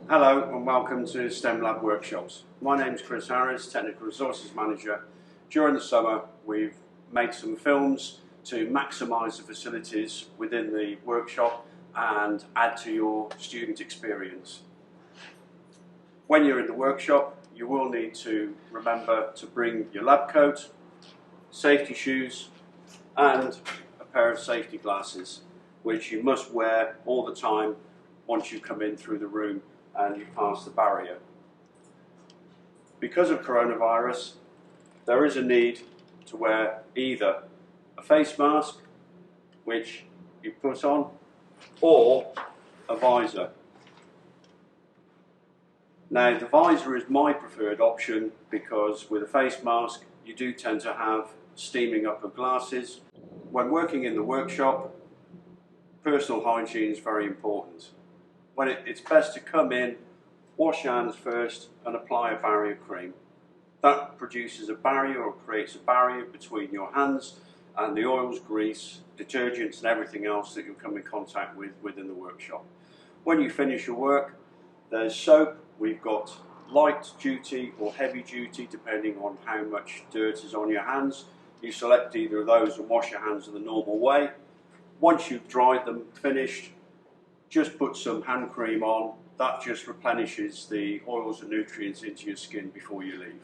Hello and welcome to STEMLab workshops. My name is Chris Harris, Technical Resources Manager. During the summer we've made some films to maximise the facilities within the workshop and add to your student experience. When you're in the workshop you will need to remember to bring your lab coat, safety shoes and a pair of safety glasses, which you must wear all the time once you come in through the room and you pass the barrier. Because of coronavirus, there is a need to wear either a face mask, which you put on, or a visor. Now, the visor is my preferred option because with a face mask, you do tend to have steaming up of glasses. When working in the workshop, personal hygiene is very important. It's best to come in, wash your hands first and apply a barrier cream. That produces a barrier or creates a barrier between your hands and the oils, grease, detergents and everything else that you'll come in contact with within the workshop. When you finish your work, there's soap. We've got light duty or heavy duty depending on how much dirt is on your hands. You select either of those and wash your hands in the normal way. Once you've dried them, finished, just put some hand cream on. That just replenishes the oils and nutrients into your skin before you leave.